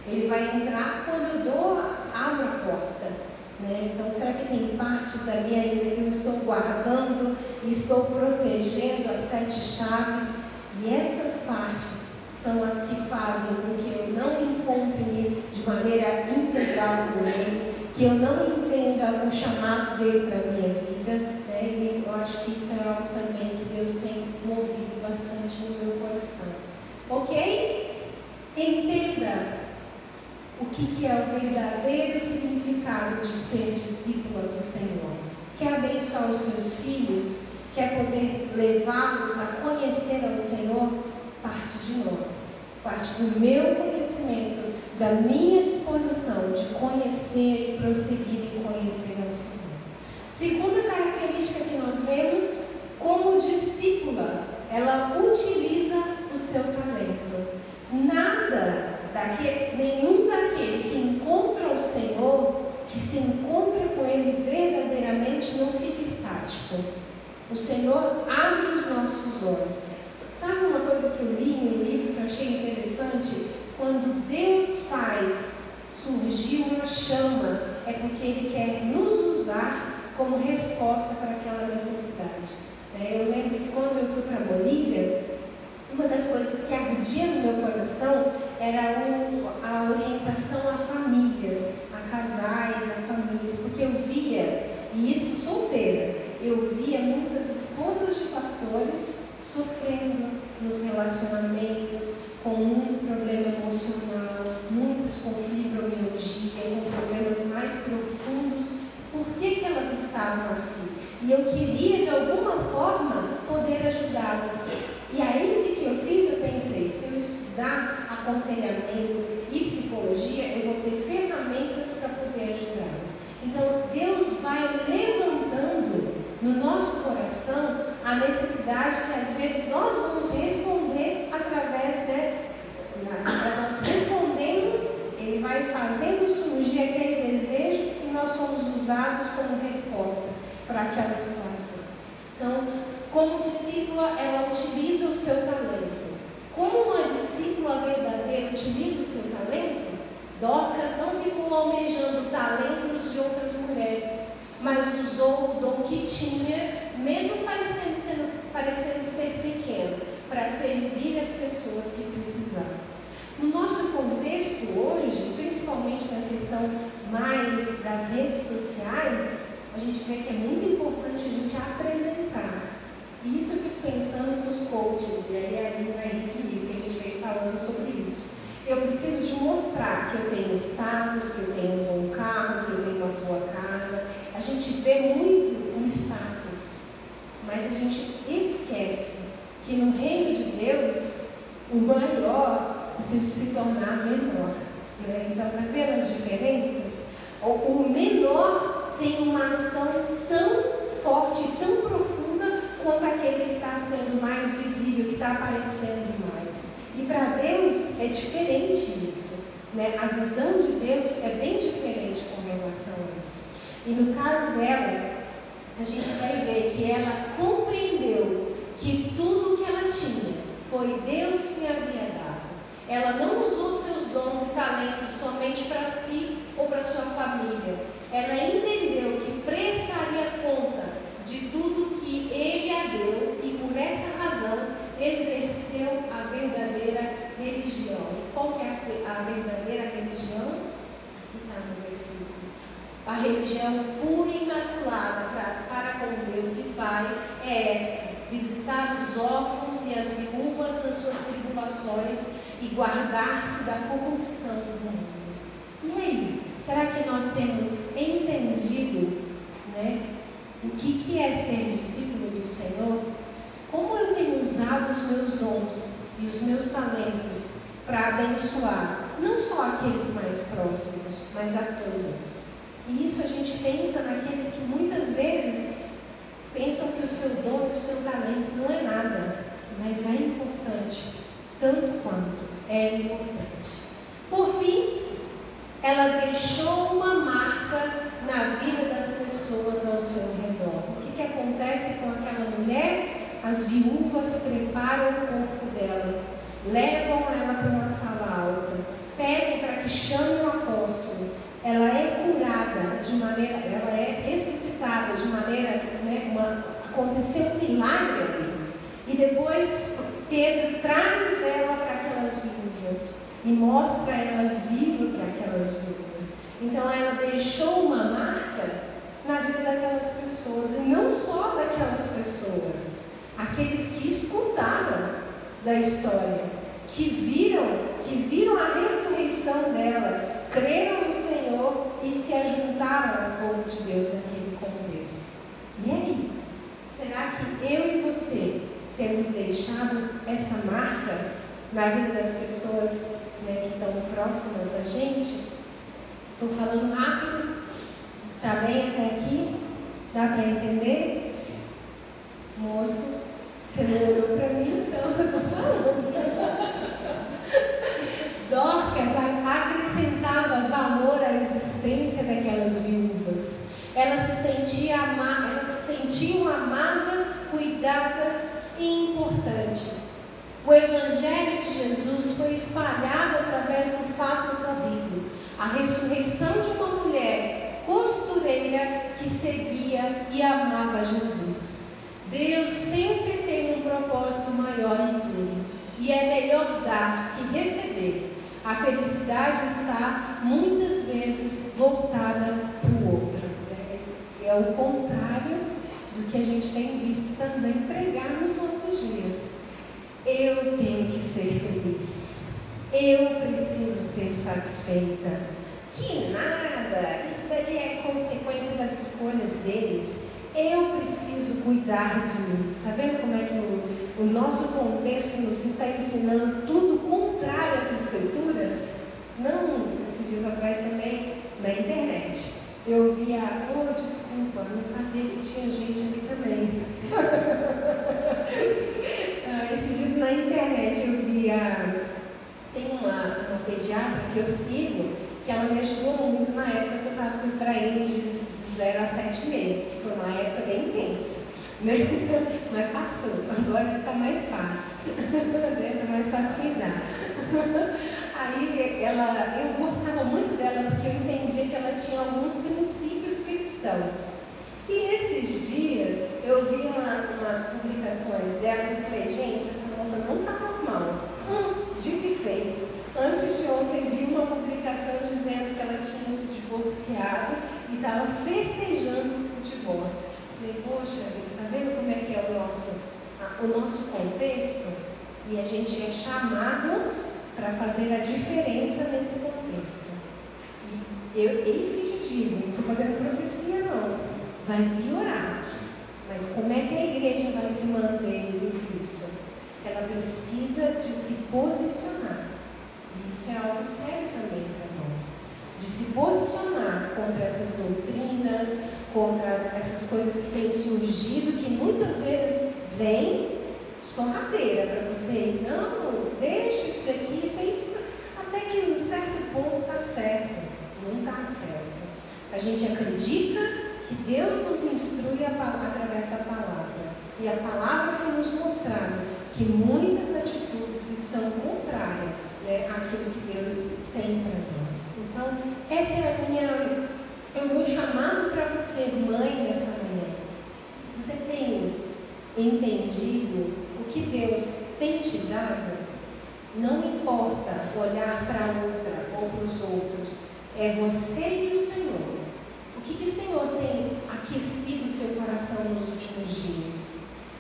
Ele vai entrar quando eu abro a porta, né? Então, será que tem partes ali ainda que eu estou guardando e estou protegendo as 7 chaves? E essas partes são as que fazem com que eu não encontre-me de maneira integral com Ele, que eu não entenda o chamado dele para a minha vida, né? E eu acho que isso é algo também que Deus tem movido bastante no meu coração. Ok? Entenda o que é o verdadeiro significado de ser discípula do Senhor. Quer abençoar os seus filhos? Quer poder levá-los a conhecer ao Senhor? Parte de nós, parte do meu conhecimento, da minha disposição de conhecer e prosseguir em conhecer ao Senhor. Segunda característica que nós vemos, como discípula, ela utiliza o seu talento. Nenhum daquele que encontra o Senhor, que se encontra com Ele verdadeiramente, não fica estático. O Senhor abre os nossos olhos. Sabe uma coisa que eu li em um livro que eu achei interessante? Quando Deus faz surgir uma chama, é porque Ele quer nos usar como resposta para aquela necessidade. Eu lembro que quando eu fui para a Bolívia, uma das coisas que ardia no meu coração era a orientação a famílias, a casais, a famílias, porque eu via, e isso solteira, eu via muitas esposas de pastores sofrendo nos relacionamentos, com muito problema emocional, muitas com fibromialgia, com problemas mais profundos. Por que elas estavam assim? E eu queria, de alguma forma, poder ajudá-las. E aí, o que eu fiz? Eu pensei, se eu estudar aconselhamento e psicologia, eu vou ter ferramentas para poder ajudá-las. Então, Deus vai levantando no nosso coração a necessidade que às vezes nós vamos responder através nós respondemos, Ele vai fazendo surgir aquele desejo e nós somos usados como resposta para aquela situação. Então, como discípula, ela utiliza o seu talento. Como uma discípula verdadeira utiliza o seu talento, Dorcas não ficou almejando talentos de outras mulheres, mas usou o dom que tinha, mesmo parecendo ser pequeno, para servir as pessoas que precisavam. No nosso contexto hoje, principalmente na questão mais das redes sociais, a gente vê que é muito importante a gente apresentar. E isso eu fico pensando nos coaches, e aí ali no Henrique Livre, que a gente veio falando sobre isso. Eu preciso de mostrar que eu tenho status, que eu tenho um bom carro, que eu tenho uma boa casa. A gente vê muito um status, mas a gente esquece que no reino de Deus, o maior precisa se tornar menor. Né? Então, está vendo as diferenças? O menor tem uma ação tão forte, tão profunda, quanto aquele que está sendo mais visível, que está aparecendo mais. E para Deus é diferente isso. Né? A visão de Deus é bem diferente com relação a isso. E no caso dela, a gente vai ver que ela compreendeu que tudo que ela tinha foi Deus que havia dado. Ela não usou seus dons e talentos somente para si ou para sua família. Ela entendeu que prestaria conta de tudo que Ele a deu e por essa razão exerceu a verdadeira religião. E qual que é a verdadeira religião? Que está no versículo. A religião pura e imaculada para com Deus e Pai é essa. visitar os órfãos e as viúvas nas suas tribulações e guardar-se da corrupção do mundo. E aí, será que nós temos entendido, né, o que é ser discípulo do Senhor? Como eu tenho usado os meus dons e os meus talentos para abençoar não só aqueles mais próximos, mas a todos? E isso a gente pensa naqueles que muitas vezes pensam que o seu dom e o seu talento não é nada, mas é importante, tanto quanto é importante. Por fim, ela deixou uma marca na vida das pessoas ao seu redor. O que acontece com aquela mulher? As viúvas preparam o corpo dela, levam ela para uma sala alta, pedem para que chame o apóstolo. Ela é curada de maneira, ela é ressuscitada de maneira, né, aconteceu um milagre ali. E depois Pedro traz ela para aquelas viúvas e mostra ela viva para aquelas viúvas. Então ela deixou uma marca na vida daquelas pessoas, e não só daquelas pessoas, aqueles que escutaram da história, que viram a ressurreição dela, creram no Senhor e se ajuntaram ao povo de Deus naquele contexto. E aí, será que eu e você temos deixado essa marca na vida das pessoas, né, que estão próximas a gente? Estou falando rápido? Está bem até aqui? Dá para entender? Moço, você não olhou para mim, então eu estou falando. Dorcas acrescentava valor à existência daquelas viúvas. Elas se sentiam amadas, cuidadas e importantes. O Evangelho de Jesus foi espalhado através do fato ocorrido, a ressurreição de uma mulher costureira que seguia e amava Jesus. Deus sempre tem um propósito maior em tudo, e é melhor dar que receber. A felicidade está muitas vezes voltada para o outro. É o contrário do que a gente tem visto também pregar nos nossos dias. Eu tenho que ser feliz. Eu preciso ser satisfeita. Que nada! Isso daí é consequência das escolhas deles. Eu preciso cuidar de mim. Está vendo como é que o nosso contexto nos está ensinando tudo contrário às escrituras? Não, esses dias atrás também, na internet, eu via, desculpa, não sabia que tinha gente ali também. Esses dias na internet eu via, tem uma pediatra que eu sigo, que ela me ajudou muito na época que eu estava com o Efraim de 0 a 7 meses, que foi uma época bem intensa, né? Mas passou, agora está mais fácil, está mais fácil lidar. Aí eu gostava muito dela porque eu entendia que ela tinha alguns princípios cristãos. E esses dias eu vi umas publicações dela e eu falei, gente, essa moça não está normal. Dito e feito. Antes de ontem vi uma publicação dizendo que ela tinha se divorciado e estava festejando o divórcio. Falei, poxa, está vendo como é que é o nosso contexto? E a gente é chamado para fazer a diferença nesse contexto. Eis que te digo, não estou fazendo profecia não, vai piorar. Mas como é que a igreja vai se manter em tudo isso? Ela precisa de se posicionar. E isso é algo sério também para nós. De se posicionar contra essas doutrinas, contra essas coisas que têm surgido, que muitas vezes vêm sorrateira para você. Não, deixa isso daqui, isso aí, até que em um certo ponto está certo. Não está certo. A gente acredita que Deus nos instrui através da palavra. E a palavra tem nos mostrado que muitas atitudes estão contrárias, né, àquilo que Deus tem para nós. Então, esse é o meu chamado para você, mãe, nessa manhã. Você tem entendido o que Deus tem te dado? Não importa olhar para outra ou para os outros, é você e o Senhor. O que o Senhor tem aquecido o seu coração nos últimos dias?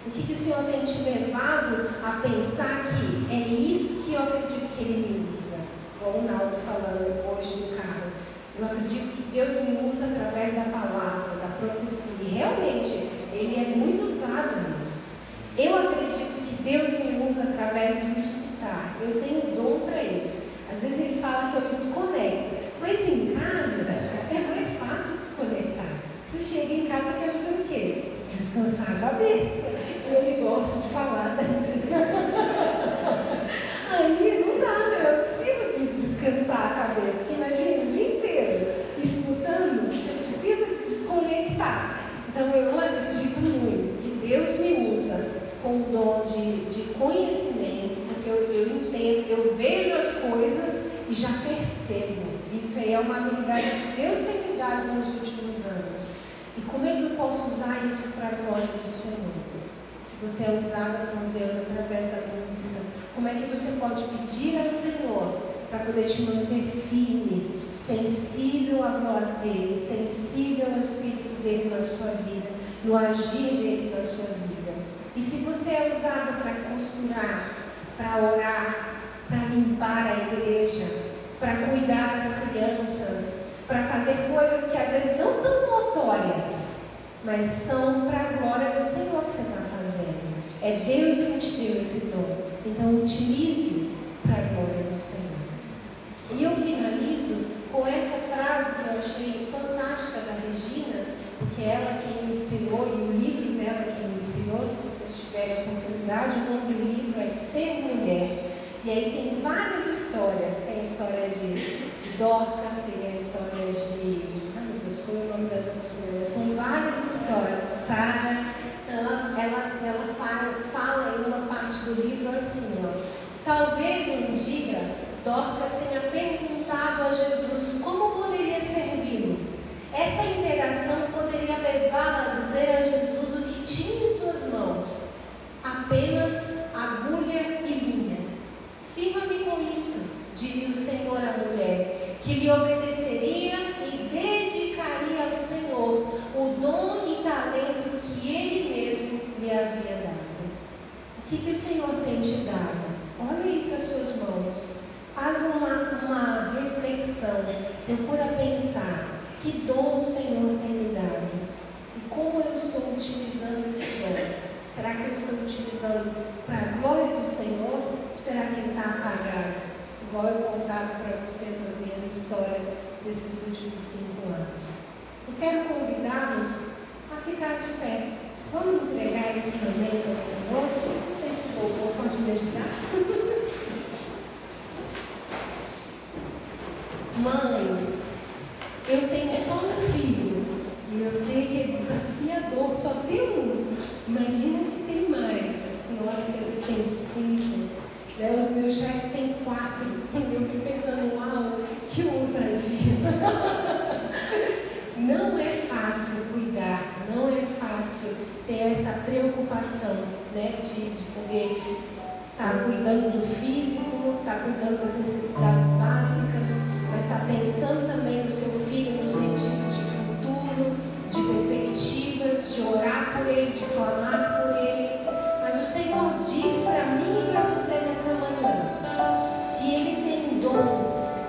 O que que o Senhor tem te levado a pensar que é isso que eu acredito que Ele me usa? Como o Naldo falando hoje no carro. Eu acredito que Deus me usa através da palavra, da profecia. E realmente, Ele é muito usado nisso. Eu acredito que Deus me usa através do escutar. Eu tenho dom para isso. Às vezes Ele fala que eu me desconecto. Mas em casa é mais fácil desconectar. Você chega em casa e quer fazer o quê? Descansar a cabeça. Ele gosta de falar. Aí não dá, né? Eu preciso de descansar a cabeça. Porque imagina o dia inteiro escutando, você precisa de desconectar. Então eu acredito muito que Deus me usa com o dom de conhecimento, porque eu entendo, eu vejo as coisas e já percebo. Isso aí é uma habilidade que Deus tem me dado nos últimos anos. E como é que eu posso usar isso para a glória do Senhor? Se você é usado por Deus através da música, como é que você pode pedir ao Senhor para poder te manter firme, sensível à voz dEle, sensível ao Espírito dEle na sua vida, no agir dEle na sua vida? E se você é usado para costurar, para orar, para limpar a igreja, para cuidar das crianças, para fazer coisas que às vezes não são notórias, mas são para a glória do Senhor que você está fazendo. É Deus que te deu esse dom. Então utilize para a glória do Senhor. E eu finalizo com essa frase que eu achei fantástica da Regina, porque ela quem me inspirou, e o livro dela quem me inspirou. Se vocês tiverem oportunidade, o nome do livro é Ser Mulher. E aí tem várias histórias. Tem a história de Dorcas, tem a história de... Ai meu Deus, foi o nome das outras mulheres. São várias histórias. Sara, ela fala em uma parte do livro assim, ó. Talvez um dia Dorcas tenha perguntado a Jesus como poderia servi-lo. Essa interação poderia levá-la a dizer a Jesus o que tinha em suas mãos. Apenas agulha e linha. Sirva-me com isso, diria o Senhor à mulher, que lhe obedeceria e dedicaria ao Senhor o dom e talento que Ele mesmo lhe havia dado. O que o Senhor tem te dado? Olha aí para as suas mãos. Faz uma reflexão. Procura pensar que dom o Senhor tem me dado e como eu estou utilizando esse dom. Será que eu estou utilizando para a glória do Senhor? Ou será que ele está apagado? Igual eu contava para vocês nas minhas histórias desses últimos 5 anos. Eu quero convidá-los a ficar de pé. Vamos entregar esse momento ao Senhor? Não sei se o povo pode me ajudar. Mãe, eu tenho só um filho e eu sei que é desafiador, só tem um. Imagina que tem mais. As senhoras que às vezes têm 5, né? Os meus chefes têm 4. Eu fico pensando, uau, que ousadia. Não é fácil cuidar, não é fácil ter essa preocupação, né, de poder estar cuidando do físico, estar cuidando das necessidades básicas, mas estar pensando também no seu filho no sentido de futuro, de perspectivas, de orar por ele, de clamar por ele. Mas o Senhor diz para mim e para você nessa manhã, se Ele tem dons,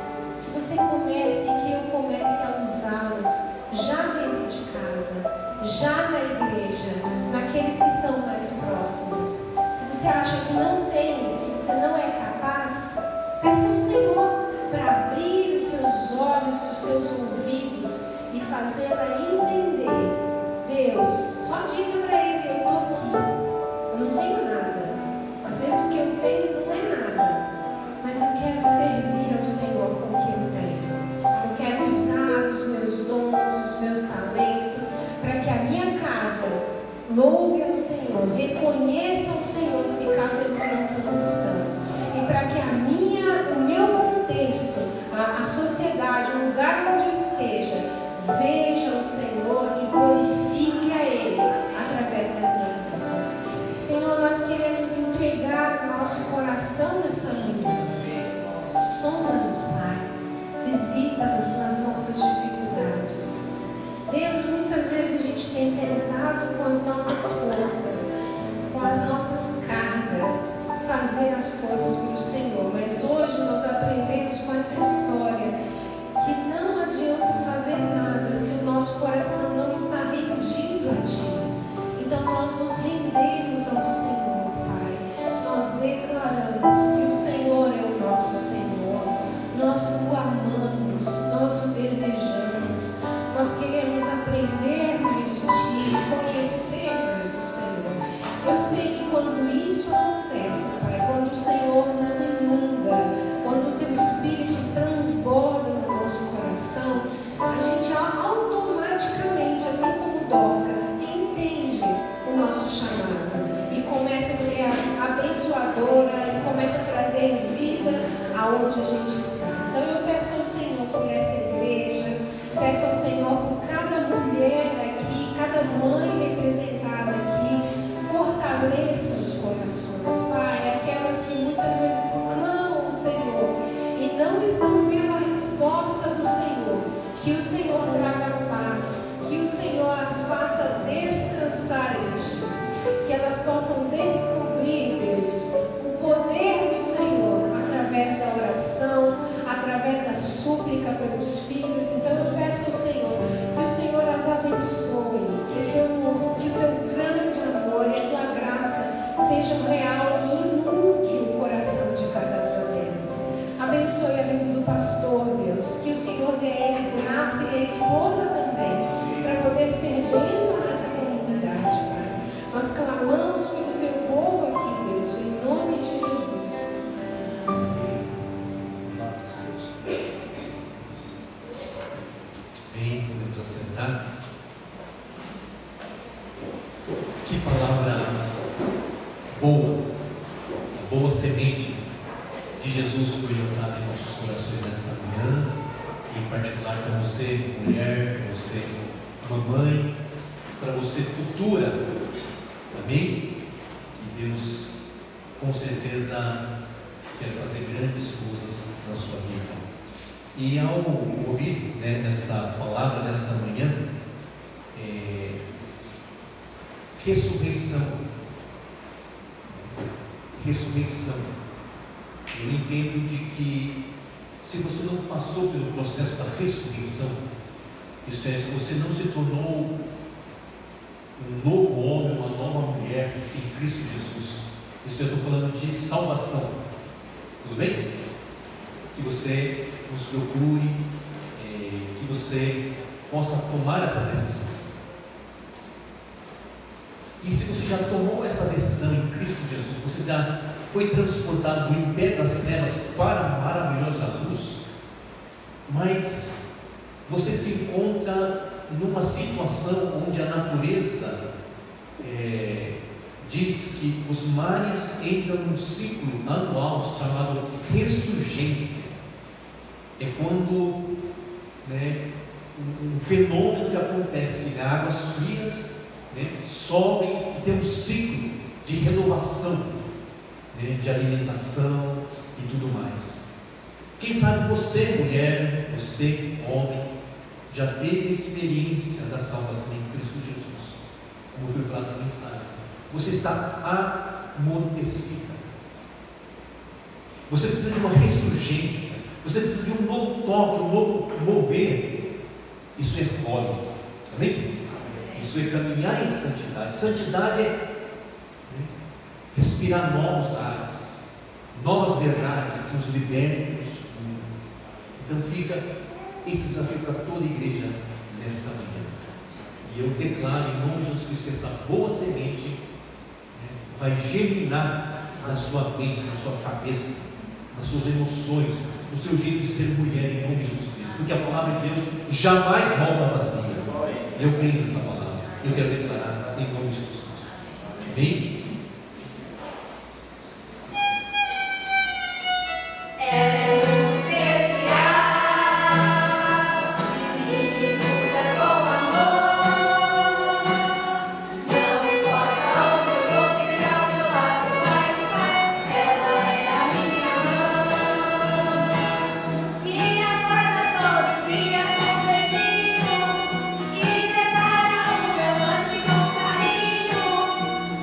que você comece, que eu comece a usá-los já dentro de casa, já na igreja, naqueles que estão mais próximos. Se você acha que não tem, que você não é capaz, peça ao Senhor para abrir os seus olhos, os seus ouvidos e fazê-la entender. Deus, só diga para Ele, eu estou aqui, eu não tenho nada. Às vezes o que eu tenho não é nada, mas eu quero servir ao Senhor com o que eu tenho. Eu quero usar os meus dons, os meus talentos, para que a minha casa louve ao Senhor, reconheça o Senhor, se caso eles não são cristãos, e para que o meu contexto, a sociedade, o lugar onde eu esteja, veja o Senhor e glorifique a Ele através da minha vida. Senhor, nós queremos entregar o nosso coração nessa manhã. Sonda-nos, Pai. Visita-nos nas nossas dificuldades. Deus, muitas vezes a gente tem tentado com as nossas forças, com rendemos ao Senhor, Pai. Nós declaramos que o Senhor é o nosso Senhor. Nós o amamos, nós o desejamos. Nós queremos aprender mais de Ti, conhecer mais do Senhor. Eu sei que quando isso acontece, Pai, quando o Senhor nos inunda, quando o Teu Espírito transborda no nosso coração, a gente automaticamente, assim como Dorcas, entende o nosso chamado e começa a ser abençoadora e começa a trazer vida aonde a gente está. Então eu peço ao Senhor por essa igreja, peço ao Senhor por cada mulher aqui, cada mãe representada aqui, fortaleça os corações, Pai, aquelas que muitas vezes clamam o Senhor e não estão vendo a resposta do Senhor, que o Senhor traga paz, que o Senhor as faça descansar em Ti, que elas possam descobrir, Deus, o poder do Senhor através da oração, através da súplica pelos filhos. Então eu peço ao Senhor que o Senhor as abençoe, que o Teu grande amor e a Tua graça sejam real e inunde o coração de cada uma delas. Abençoe a vida do pastor, Deus, que o Senhor dê a ele graça e a esposa também, para poder ser bênção nessa comunidade, Pai. Nós clamamos pelo Teu povo aqui, Deus, em nome de Jesus. Bem, podemos assentar. Que palavra boa, a boa semente de Jesus foi lançada em nossos corações nessa manhã, em particular para você, mulher, para você, mamãe, para você, futura. Amém? Que Deus, com certeza, quer fazer grandes coisas na sua vida. E ao ouvir, nessa palavra, nessa manhã, ressurreição, eu entendo de que se você não passou pelo processo da ressurreição, isso é, se você não se tornou um novo homem, uma nova mulher em Cristo Jesus, isso eu estou falando de salvação, tudo bem? Que você nos procure, que você possa tomar essa decisão. E se você já tomou essa decisão em Cristo Jesus, você já foi transportado do império das trevas para a maravilhosa luz, mas você se encontra numa situação onde a natureza diz que os mares entram num ciclo anual chamado ressurgência. É quando um fenômeno que acontece, águas frias sobem e tem um ciclo de renovação, de alimentação e tudo mais. Quem sabe você, mulher, você, homem, já teve experiência da salvação em Cristo Jesus, como foi falado na mensagem. Você está amortecida. Você precisa de uma ressurgência. Você precisa de um novo toque, um novo mover. Isso é rodas. Amém? Isso é caminhar em santidade. Santidade é respirar novos ares, novas verdades que nos libertem do escuro. Então fica esse desafio para toda a igreja nesta manhã. E eu declaro em nome de Jesus Cristo que essa boa semente vai germinar na sua mente, na sua cabeça, nas suas emoções, no seu jeito de ser mulher, em nome de Jesus Cristo. Porque a palavra de Deus jamais volta vazia. Eu creio nessa palavra. Eu quero declarar em nome de Jesus Cristo. Amém?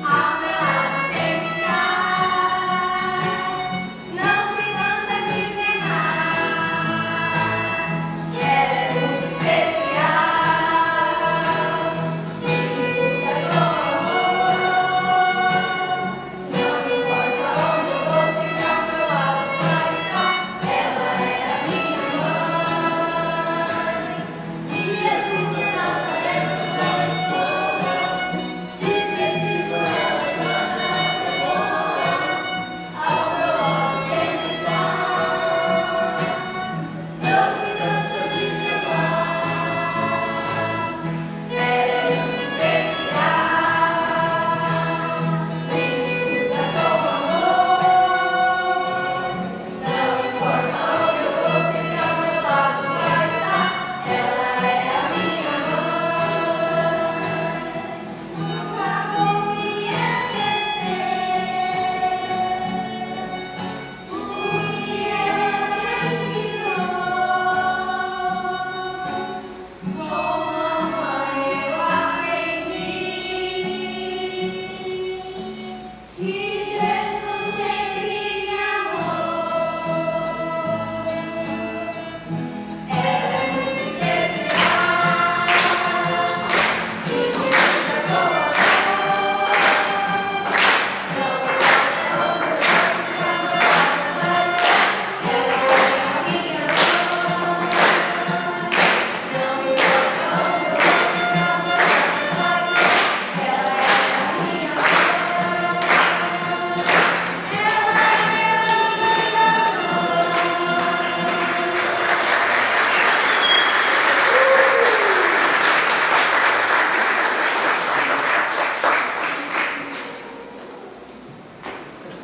Abraço.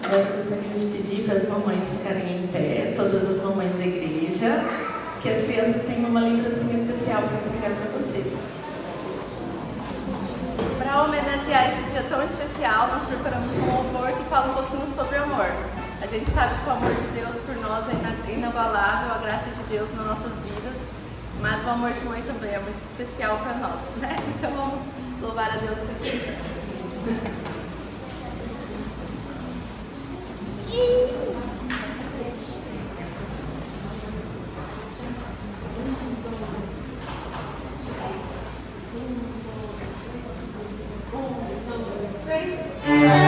Eu gostaria de pedir para as mamães ficarem em pé, todas as mamães da igreja, que as crianças tenham uma lembrancinha especial para entregar para vocês. Para homenagear esse dia tão especial, nós preparamos um louvor que fala um pouquinho sobre amor. A gente sabe que o amor de Deus por nós é inigualável, a graça de Deus nas nossas vidas, mas o amor de mãe também é muito especial para nós, né? Então vamos louvar a Deus por isso. Um, dois, três.